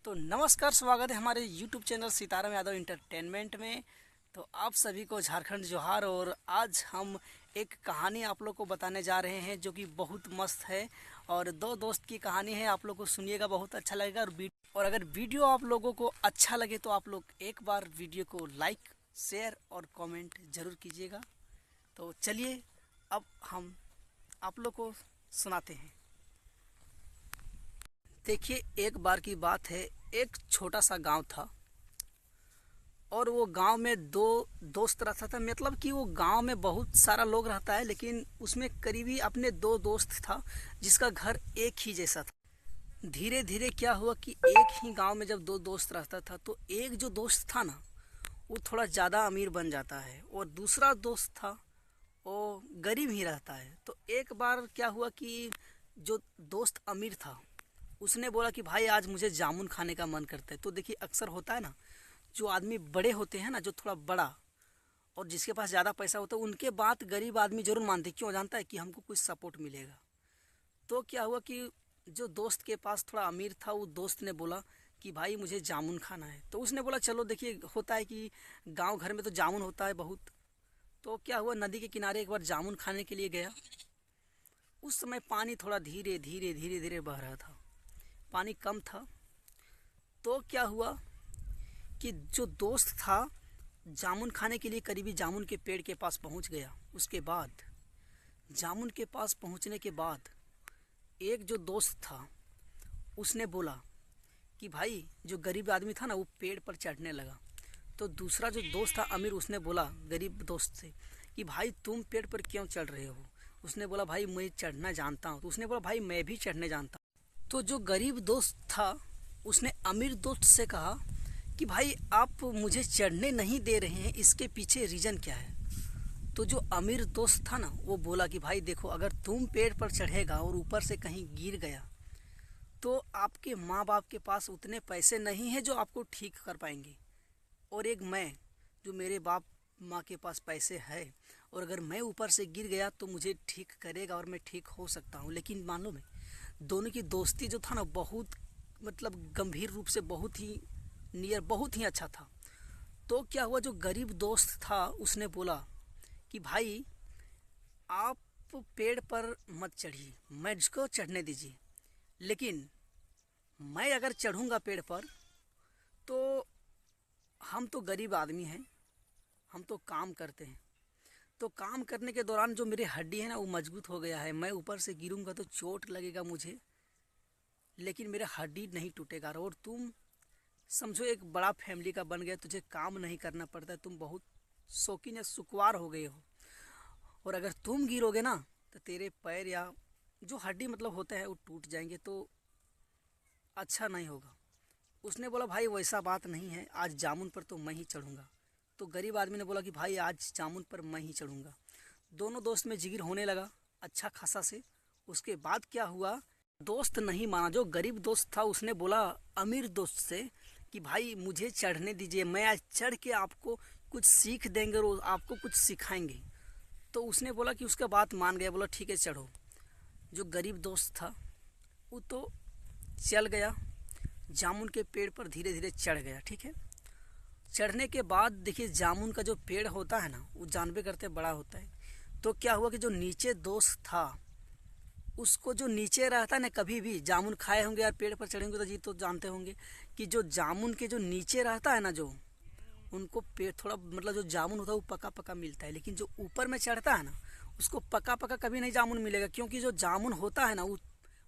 तो नमस्कार, स्वागत है हमारे YouTube channel Sitaram Yadav entertainment में। तो आप सभी को झारखंड जोहार। और आज हम एक कहानी आप लोग को बताने जा रहे हैं जो कि बहुत मस्त है और दो दोस्त की कहानी है। आप लोग को सुनिएगा, बहुत अच्छा लगेगा। और अगर वीडियो आप लोगों को अच्छा लगे तो आप लोग एक बार वीडियो को लाइक, शेयर और कमेंट ज़रूर कीजिएगा। तो चलिए अब हम आप लोग को सुनाते हैं। देखिए, एक बार की बात है, एक छोटा सा गांव था और वो गांव में दो दोस्त रहता था। मतलब कि वो गांव में बहुत सारा लोग रहता है, लेकिन उसमें करीबी अपने दो दोस्त था जिसका घर एक ही जैसा था। धीरे धीरे क्या हुआ कि एक ही गांव में जब दो दोस्त रहता था तो एक जो दोस्त था ना, वो थोड़ा ज़्यादा अमीर बन जाता है और दूसरा दोस्त था वो गरीब ही रहता है। तो एक बार क्या हुआ कि जो दोस्त अमीर था उसने बोला कि भाई आज मुझे जामुन खाने का मन करता है। तो देखिए, अक्सर होता है ना, जो आदमी बड़े होते हैं ना, जो थोड़ा बड़ा और जिसके पास ज़्यादा पैसा होता है, उनके बात गरीब आदमी जरूर मानते। क्यों? जानता है कि हमको कुछ सपोर्ट मिलेगा। तो क्या हुआ कि जो दोस्त के पास थोड़ा अमीर था, वो दोस्त ने बोला कि भाई मुझे जामुन खाना है। तो उसने बोला चलो, देखिए होता है कि गांव घर में तो जामुन होता है बहुत। तो क्या हुआ, नदी के किनारे एक बार जामुन खाने के लिए गया। उस समय पानी थोड़ा धीरे धीरे धीरे धीरे बह रहा था, पानी कम था। तो क्या हुआ कि जो दोस्त था जामुन खाने के लिए करीबी जामुन के पेड़ के पास पहुंच गया। उसके बाद जामुन के पास पहुंचने के बाद एक जो दोस्त था उसने बोला कि भाई, जो गरीब आदमी था ना, वो पेड़ पर चढ़ने लगा। तो दूसरा जो दोस्त था अमीर, उसने बोला गरीब दोस्त से कि भाई तुम पेड़ पर क्यों चढ़ रहे हो। उसने बोला भाई मैं चढ़ना जानता हूँ। तो उसने बोला भाई मैं भी चढ़ने जानता हूँ। तो जो गरीब दोस्त था उसने अमीर दोस्त से कहा कि भाई आप मुझे चढ़ने नहीं दे रहे हैं, इसके पीछे रीज़न क्या है। तो जो अमीर दोस्त था ना, वो बोला कि भाई देखो, अगर तुम पेड़ पर चढ़ेगा और ऊपर से कहीं गिर गया तो आपके माँ बाप के पास उतने पैसे नहीं हैं जो आपको ठीक कर पाएंगे। और एक मैं, जो मेरे बाप माँ के पास पैसे है, और अगर मैं ऊपर से गिर गया तो मुझे ठीक करेगा और मैं ठीक हो सकता हूँ। लेकिन मान लो, मैं दोनों की दोस्ती जो था ना, बहुत मतलब गंभीर रूप से, बहुत ही नियर, बहुत ही अच्छा था। तो क्या हुआ, जो गरीब दोस्त था उसने बोला कि भाई आप पेड़ पर मत चढ़िए, मुझको चढ़ने दीजिए। लेकिन मैं अगर चढ़ूंगा पेड़ पर तो हम तो गरीब आदमी हैं, हम तो काम करते हैं। तो काम करने के दौरान जो मेरी हड्डी है ना, वो मजबूत हो गया है। मैं ऊपर से गिरूंगा तो चोट लगेगा मुझे, लेकिन मेरा हड्डी नहीं टूटेगा। और तुम समझो एक बड़ा फैमिली का बन गया, तुझे काम नहीं करना पड़ता है, तुम बहुत शौकीन या सुकवार हो गए हो। और अगर तुम गिरोगे ना तो तेरे पैर या जो हड्डी मतलब होते हैं वो टूट जाएंगे, तो अच्छा नहीं होगा। उसने बोला भाई वैसा बात नहीं है, आज जामुन पर तो मैं ही चढ़ूंगा। तो गरीब आदमी ने बोला कि भाई आज जामुन पर मैं ही चढ़ूंगा। दोनों दोस्त में जिगिर होने लगा अच्छा खासा से। उसके बाद क्या हुआ, दोस्त नहीं माना। जो गरीब दोस्त था उसने बोला अमीर दोस्त से कि भाई मुझे चढ़ने दीजिए, मैं आज चढ़ के आपको कुछ सीख देंगे और आपको कुछ सिखाएंगे। तो उसने बोला कि उसका बात मान गया, बोला ठीक है चढ़ो। जो गरीब दोस्त था वो तो चल गया, जामुन के पेड़ पर धीरे धीरे चढ़ गया। ठीक है, चढ़ने के बाद देखिए, जामुन का जो पेड़ होता है ना, वो जानबे करते बड़ा होता है। तो क्या हुआ कि जो नीचे दोस्त था उसको, जो नीचे रहता है ना, कभी भी जामुन खाए होंगे यार, पेड़ पर चढ़े होंगे तो जी तो जानते होंगे कि जो जामुन के जो नीचे रहता है ना, जो उनको पेड़ थोड़ा मतलब जो जामुन होता है वो पका पका मिलता है। लेकिन जो ऊपर में चढ़ता है ना, उसको पका पका कभी नहीं जामुन मिलेगा, क्योंकि जो जामुन होता है ना वो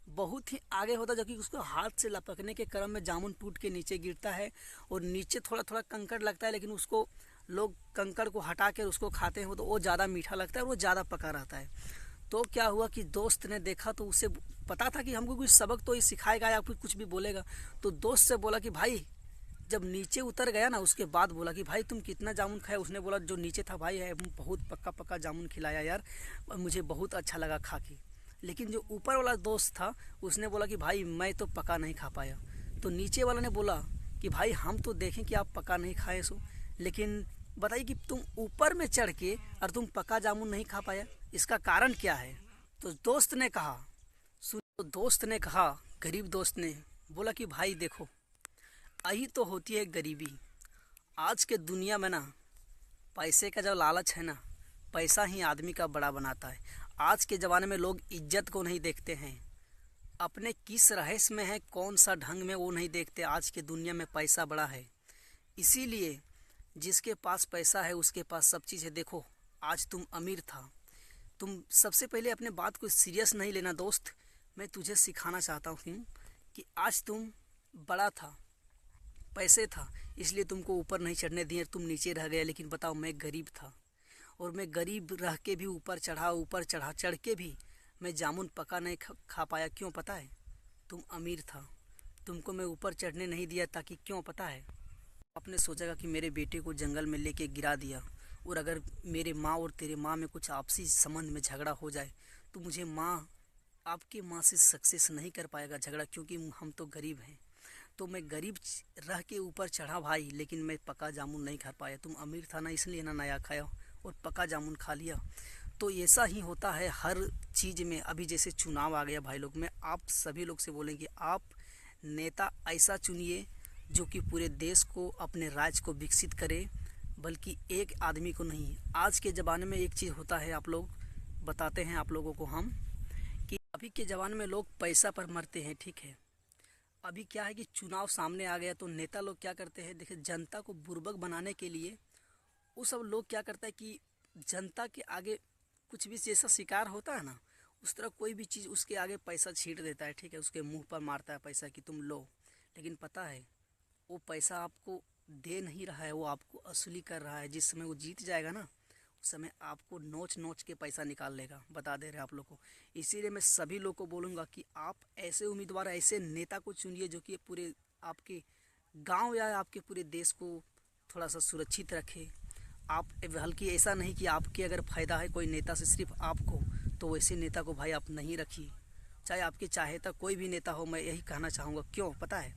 बहुत ही आगे होता है, जबकि उसको हाथ से लपकने के क्रम में जामुन टूट के नीचे गिरता है और नीचे थोड़ा थोड़ा कंकड़ लगता है। लेकिन उसको लोग कंकड़ को हटा कर उसको खाते हैं तो वो ज़्यादा मीठा लगता है और वो ज़्यादा पका रहता है। तो क्या हुआ कि दोस्त ने देखा तो उसे पता था कि हमको कुछ सबक तो ही सिखाएगा या फिर कुछ भी बोलेगा। तो दोस्त से बोला कि भाई, जब नीचे उतर गया ना उसके बाद बोला कि भाई तुम कितना जामुन खाए। उसने बोला जो नीचे था भाई है बहुत पक्का पक्का जामुन खिलाया यार, और मुझे बहुत अच्छा लगा खा के। लेकिन जो ऊपर वाला दोस्त था उसने बोला कि भाई मैं तो पका नहीं खा पाया। तो नीचे वाला ने बोला कि भाई हम तो देखें कि आप पका नहीं खाए सो, लेकिन बताइए कि तुम ऊपर में चढ़ के और तुम पका जामुन नहीं खा पाया, इसका कारण क्या है। तो दोस्त ने कहा, गरीब दोस्त ने बोला कि भाई देखो, यही तो होती है गरीबी। आज के दुनिया में ना पैसे का जो लालच है ना, पैसा ही आदमी का बड़ा बनाता है। आज के ज़माने में लोग इज्जत को नहीं देखते हैं, अपने किस रहस्य में है, कौन सा ढंग में, वो नहीं देखते। आज के दुनिया में पैसा बड़ा है, इसीलिए जिसके पास पैसा है उसके पास सब चीज़ है। देखो, आज तुम अमीर था, तुम सबसे पहले अपने बात को सीरियस नहीं लेना दोस्त। मैं तुझे सिखाना चाहता हूँ कि आज तुम बड़ा था, पैसे था, इसलिए तुमको ऊपर नहीं चढ़ने दिए, तुम नीचे रह गए। लेकिन बताओ, मैं गरीब था और मैं गरीब रह के भी ऊपर चढ़ा चढ़ के भी मैं जामुन पका नहीं खा पाया। क्यों पता है? तुम अमीर था, तुमको मैं ऊपर चढ़ने नहीं दिया। ताकि क्यों पता है? आपने सोचेगा कि मेरे बेटे को जंगल में लेके गिरा दिया, और अगर मेरे माँ और तेरे माँ में कुछ आपसी संबंध में झगड़ा हो जाए तो मुझे आपके माँ से सक्सेस नहीं कर पाएगा झगड़ा, क्योंकि हम तो गरीब हैं। तो मैं गरीब रह के ऊपर चढ़ा भाई, लेकिन मैं पका जामुन नहीं खा पाया। तुम अमीर था ना, इसलिए ना नया खाया और पका जामुन खा लिया। तो ऐसा ही होता है हर चीज़ में। अभी जैसे चुनाव आ गया भाई लोग, मैं आप सभी लोग से बोलेंगे, आप नेता ऐसा चुनिए जो कि पूरे देश को, अपने राज्य को विकसित करे, बल्कि एक आदमी को नहीं। आज के ज़माने में एक चीज़ होता है, आप लोग बताते हैं आप लोगों को हम, कि अभी के ज़माने में लोग पैसा पर मरते हैं। ठीक है, अभी क्या है कि चुनाव सामने आ गया तो नेता लोग क्या करते हैं, देखिए, जनता को बुर्बक बनाने के लिए वो सब लोग क्या करता है कि जनता के आगे कुछ भी जैसा शिकार होता है ना, उस तरह कोई भी चीज़ उसके आगे पैसा छींट देता है। ठीक है, उसके मुंह पर मारता है पैसा कि तुम लो। लेकिन पता है, वो पैसा आपको दे नहीं रहा है, वो आपको असली कर रहा है। जिस समय वो जीत जाएगा ना, उस समय आपको नोच नोच के पैसा निकाल लेगा। बता दे रहे आप लोग को। इसीलिए मैं सभी लोग को बोलूँगा कि आप ऐसे उम्मीदवार, ऐसे नेता को चुनिए जो कि पूरे आपके गांव या आपके पूरे देश को थोड़ा सा सुरक्षित रखे। आप हल्की ऐसा नहीं कि आपके अगर फ़ायदा है कोई नेता से सिर्फ आपको, तो वैसे नेता को भाई आप नहीं रखिए। चाहे आपके चाहे तो कोई भी नेता हो, मैं यही कहना चाहूँगा। क्यों पता है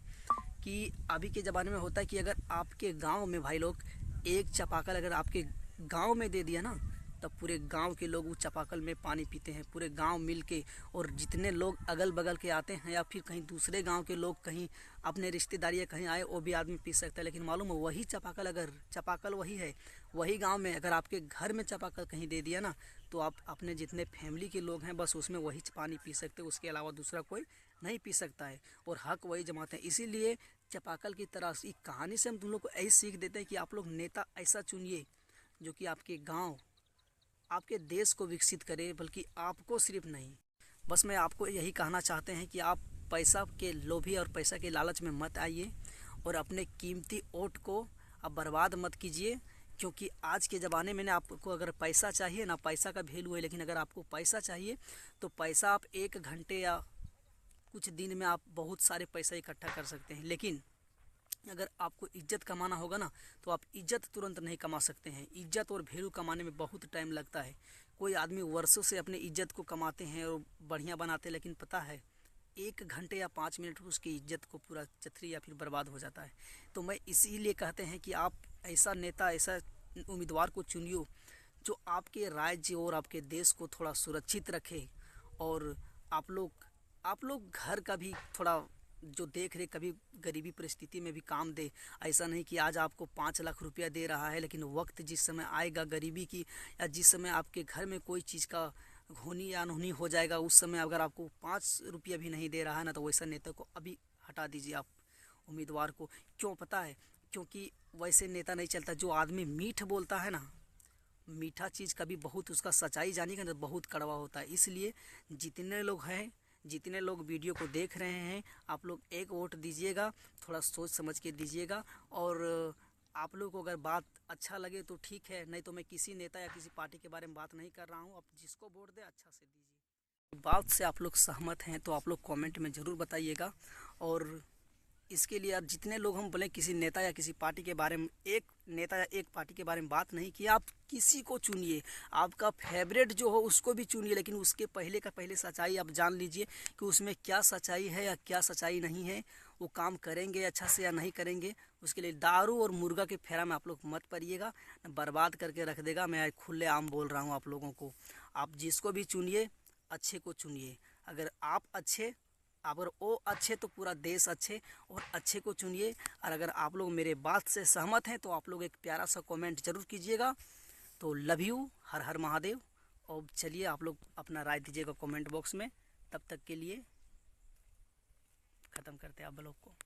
कि अभी के ज़माने में होता है कि अगर आपके गांव में भाई लोग एक चापाकल अगर आपके गांव में दे दिया ना, तब पूरे गांव के लोग उस चापाकल में पानी पीते हैं, पूरे गांव मिल के। और जितने लोग अगल बगल के आते हैं या फिर कहीं दूसरे गांव के लोग कहीं अपने रिश्तेदारी या कहीं आए, वो भी आदमी पी सकता है। लेकिन मालूम है, वही चापाकल, अगर चापाकल वही है, वही गांव में अगर आपके घर में चापाकल कहीं दे दिया ना, तो आप अपने जितने फैमिली के लोग हैं बस उसमें वही पानी पी सकते, उसके अलावा दूसरा कोई नहीं पी सकता है। और हक वही जमाते हैं। इसीलिए चापाकल की तरह इस कहानी से हम तुम लोग को यही सीख देते हैं कि आप लोग नेता ऐसा चुनिए जो कि आपके गांव, आपके देश को विकसित करे, बल्कि आपको सिर्फ नहीं। बस मैं आपको यही कहना चाहते हैं कि आप पैसा के लोभी और पैसा के लालच में मत आइए, और अपने कीमती वोट को आप बर्बाद मत कीजिए। क्योंकि आज के ज़माने में ना, आपको अगर पैसा चाहिए ना, पैसा का वैल्यू है, लेकिन अगर आपको पैसा चाहिए तो पैसा आप 1 घंटे या कुछ दिन में आप बहुत सारे पैसा इकट्ठा कर सकते हैं। लेकिन अगर आपको इज्जत कमाना होगा ना, तो आप इज्जत तुरंत नहीं कमा सकते हैं। इज्जत और वैल्यू कमाने में बहुत टाइम लगता है। कोई आदमी वर्षों से अपनी इज्जत को कमाते हैं और बढ़िया बनाते हैं, लेकिन पता है 1 घंटे या 5 मिनट में उसकी इज्जत को पूरा चथरी या फिर बर्बाद हो जाता है। तो मैं इसीलिए कहते हैं कि आप ऐसा नेता, ऐसा उम्मीदवार को चुनियो जो आपके राज्य और आपके देश को थोड़ा सुरक्षित रखे। और आप लोग घर का भी थोड़ा जो देख रहे, कभी गरीबी परिस्थिति में भी काम दे। ऐसा नहीं कि आज आपको 5 लाख रुपया दे रहा है, लेकिन वक्त जिस समय आएगा गरीबी की, या जिस समय आपके घर में कोई चीज़ का होनी या अनहोनी हो जाएगा, उस समय अगर आपको 5 रुपया भी नहीं दे रहा है ना, तो वैसा नेता को अभी हटा दीजिए आप, उम्मीदवार को। क्यों पता है? क्योंकि वैसे नेता नहीं चलता। जो आदमी मीठ बोलता है ना, मीठा चीज़ कभी बहुत उसका सच्चाई जानेगा ना, बहुत कड़वा होता है। इसलिए जितने लोग हैं, जितने लोग वीडियो को देख रहे हैं, आप लोग एक वोट दीजिएगा, थोड़ा सोच समझ के दीजिएगा। और आप लोग को अगर बात अच्छा लगे तो ठीक है, नहीं तो मैं किसी नेता या किसी पार्टी के बारे में बात नहीं कर रहा हूँ। आप जिसको वोट दे अच्छा से दीजिए। बात से आप लोग सहमत हैं तो आप लोग कमेंट में ज़रूर बताइएगा। और इसके लिए आप जितने लोग हम बोले किसी नेता या किसी पार्टी के बारे में, एक नेता या एक पार्टी के बारे में बात नहीं की, आप किसी को चुनिए। आपका फेवरेट जो हो उसको भी चुनिए, लेकिन उसके पहले का पहले सच्चाई आप जान लीजिए कि उसमें क्या सच्चाई है या क्या सच्चाई नहीं है। वो काम करेंगे अच्छा से या नहीं करेंगे। उसके लिए दारू और मुर्गा के फेरा में आप लोग मत पड़िएगा, बर्बाद करके रख देगा। मैं खुले आम बोल रहा हूँ आप लोगों को। आप जिसको भी चुनिए, अच्छे को चुनिए। अगर आप अच्छे अगर वो अच्छे तो पूरा देश अच्छे, और अच्छे को चुनिए। और अगर आप लोग मेरे बात से सहमत हैं तो आप लोग एक प्यारा सा कमेंट जरूर कीजिएगा। तो लव यू, हर हर महादेव। और चलिए आप लोग अपना राय दीजिएगा कमेंट बॉक्स में। तब तक के लिए ख़त्म करते हैं आप ब्लॉग को।